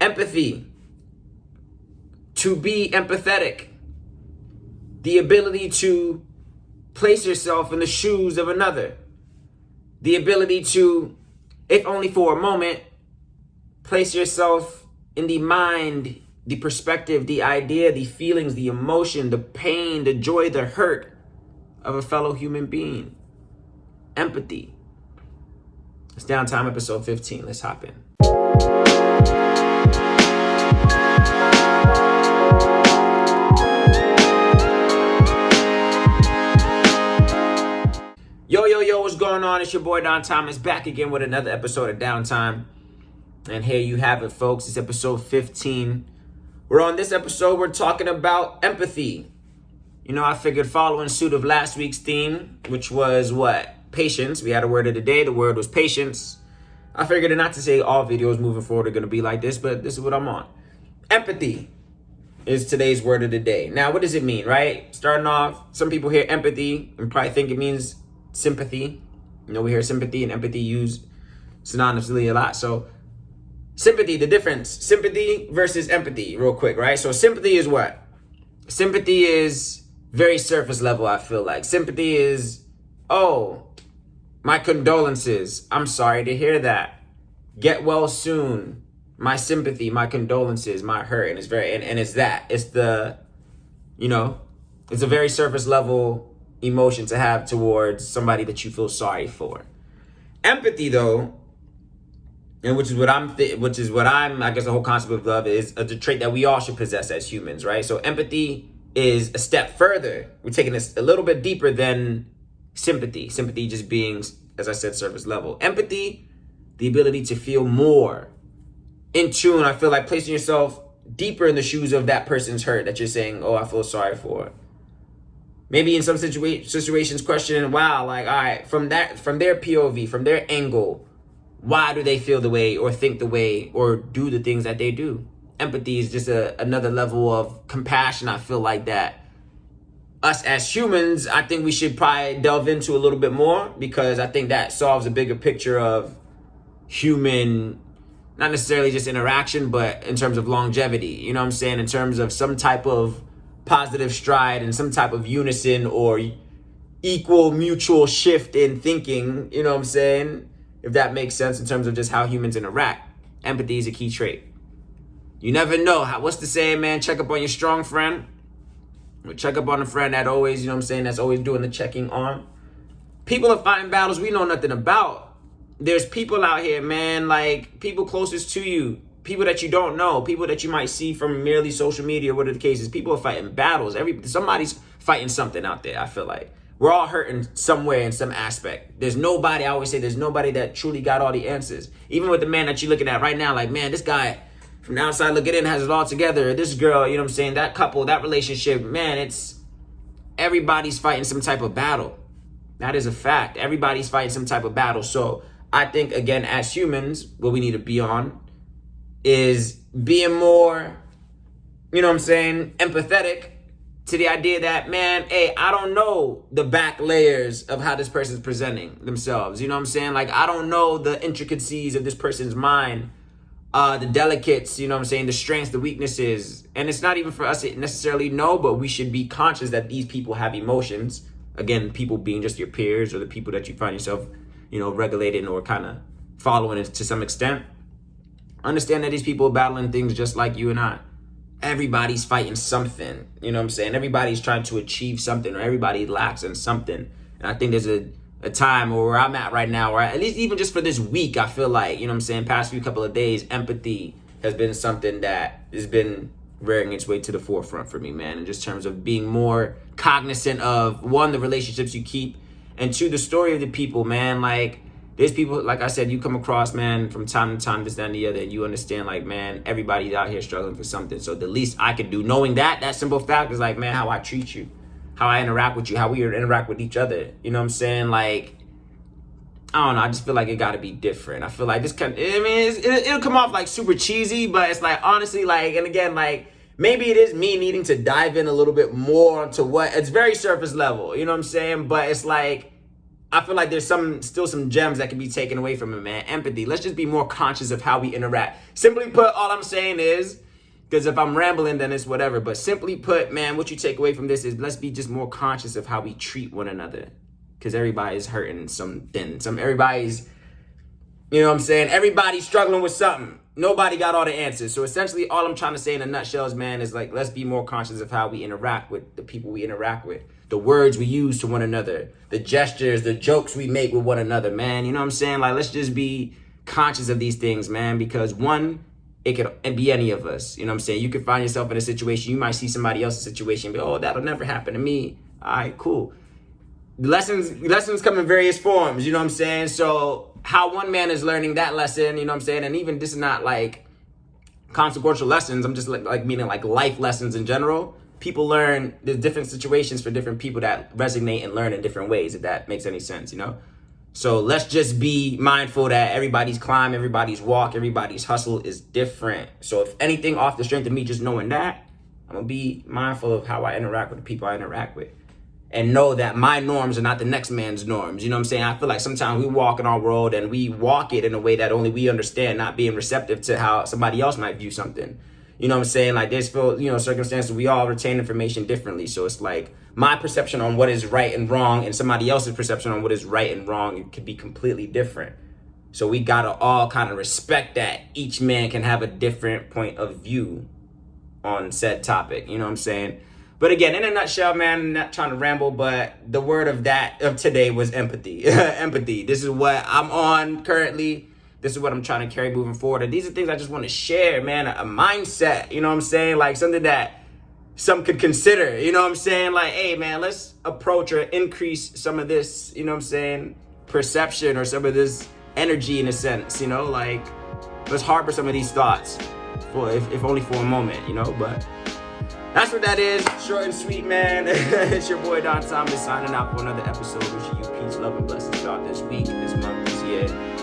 Empathy, to be empathetic, the ability to place yourself in the shoes of another, the ability to, if only for a moment, place yourself in the mind, the perspective, the idea, the feelings, the emotion, the pain, the joy, the hurt of a fellow human being. Empathy. It's Downtime, episode 15. Let's hop in. Yo, what's going on? It's your boy Don Thomas back again with another episode of Downtime. And here you have it, folks. It's episode 15. On this episode, we're talking about empathy. You know, I figured following suit of last week's theme, which was what? Patience. We had a word of the day. The word was patience. I figured not to say all videos moving forward are going to be like this, but this is what I'm on. Empathy is today's word of the day. Now, what does it mean, right? Starting off, some people hear empathy and probably think it means sympathy. You know, we hear sympathy and empathy used synonymously a lot. So sympathy, the difference, sympathy versus empathy, real quick, right? So sympathy is what? Sympathy is very surface level, I feel like. Sympathy is, oh, my condolences. I'm sorry to hear that. Get well soon. My sympathy, my condolences, my hurt. And it's very, and it's that. It's the, you know, it's a very surface level emotion to have towards somebody that you feel sorry for. Empathy, though, and which is what I'm, I guess the whole concept of love is a trait that we all should possess as humans, right? So empathy is a step further. We're taking this a little bit deeper than sympathy. Sympathy just being, as I said, surface level. Empathy, the ability to feel more in tune. I feel like placing yourself deeper in the shoes of that person's hurt that you're saying, oh, I feel sorry for. Maybe in some situations questioning, wow, like, all right, from their POV, from their angle, why do they feel the way or think the way or do the things that they do? Empathy is just another level of compassion, I feel like, that us as humans, I think we should probably delve into a little bit more, because I think that solves a bigger picture of human, not necessarily just interaction, but in terms of longevity, you know what I'm saying? In terms of some type of positive stride and some type of unison or equal mutual shift in thinking, you know what I'm saying? If that makes sense in terms of just how humans interact. Empathy is a key trait. You never know. What's the saying, man? Check up on your strong friend. Or check up on a friend that always, you know what I'm saying, that's always doing the checking on. People are fighting battles we know nothing about. There's people out here, man, like people closest to you, people that you don't know, people that you might see from merely social media, whatever the case is. People are fighting battles. Somebody's fighting something out there, I feel like. We're all hurting somewhere in some aspect. There's nobody, I always say, there's nobody that truly got all the answers. Even with the man that you're looking at right now, like, man, this guy from the outside looking in has it all together. This girl, you know what I'm saying, that couple, that relationship, man, everybody's fighting some type of battle. That is a fact. Everybody's fighting some type of battle. So I think, again, as humans, what we need to be on is being more, you know what I'm saying, empathetic to the idea that, man, hey, I don't know the back layers of how this person's presenting themselves. You know what I'm saying? Like, I don't know the intricacies of this person's mind, the delicates, you know what I'm saying, the strengths, the weaknesses. And it's not even for us to necessarily know, but we should be conscious that these people have emotions. Again, people being just your peers or the people that you find yourself, you know, regulating or kind of following to some extent. Understand that these people are battling things just like you and I. Everybody's fighting something, you know what I'm saying? Everybody's trying to achieve something, or everybody lacks in something. And I think there's a time where I'm at right now, or at least even just for this week, I feel like, you know what I'm saying, past few couple of days, empathy has been something that has been rearing its way to the forefront for me, man. In just terms of being more cognizant of, one, the relationships you keep, and two, the story of the people, man. Like, there's people, like I said, you come across, man, from time to time, this, that, and the other, and you understand, like, man, everybody's out here struggling for something. So the least I can do, knowing that simple fact is, like, man, how I treat you, how I interact with you, how we interact with each other. You know what I'm saying? Like, I don't know. I just feel like it got to be different. I feel like this kind of, I mean, it'll come off like super cheesy, but it's like, honestly, like, and again, like, maybe it is me needing to dive in a little bit more to what, it's very surface level, you know what I'm saying? But it's like, I feel like there's still some gems that can be taken away from it, man. Empathy. Let's just be more conscious of how we interact. Simply put, all I'm saying is, because if I'm rambling, then it's whatever. But simply put, man, what you take away from this is let's be just more conscious of how we treat one another. Because everybody's hurting something. Everybody's, you know what I'm saying? Everybody's struggling with something. Nobody got all the answers. So essentially, all I'm trying to say in a nutshell is, man, is like, let's be more conscious of how we interact with the people we interact with. The words we use to one another. The gestures, the jokes we make with one another, man. You know what I'm saying? Like, let's just be conscious of these things, man. Because one, it could be any of us. You know what I'm saying? You could find yourself in a situation. You might see somebody else's situation. But, oh, that'll never happen to me. All right, cool. Lessons come in various forms. You know what I'm saying? So how one man is learning that lesson, you know what I'm saying? And even this is not like consequential lessons. I'm just like meaning like life lessons in general. People learn, there's different situations for different people that resonate and learn in different ways, if that makes any sense, you know? So let's just be mindful that everybody's climb, everybody's walk, everybody's hustle is different. So if anything, off the strength of me just knowing that, I'm going to be mindful of how I interact with the people I interact with. And know that my norms are not the next man's norms. You know what I'm saying? I feel like sometimes we walk in our world and we walk it in a way that only we understand, not being receptive to how somebody else might view something. You know what I'm saying? Like there's, circumstances, we all retain information differently. So it's like my perception on what is right and wrong and somebody else's perception on what is right and wrong, it could be completely different. So we gotta all kind of respect that each man can have a different point of view on said topic. You know what I'm saying? But again, in a nutshell, man, I'm not trying to ramble, but the word of today was empathy. Empathy. This is what I'm on currently. This is what I'm trying to carry moving forward. And these are things I just want to share, man. A mindset, you know what I'm saying? Like something that some could consider, you know what I'm saying? Like, hey, man, let's approach or increase some of this, you know what I'm saying, perception or some of this energy in a sense, you know? Like, let's harbor some of these thoughts, for if only for a moment, you know? But that's what that is. Short and sweet, man. It's your boy Don Thomas signing out for another episode. Wishing you peace, love, and blessings throughout this week, this month, this year.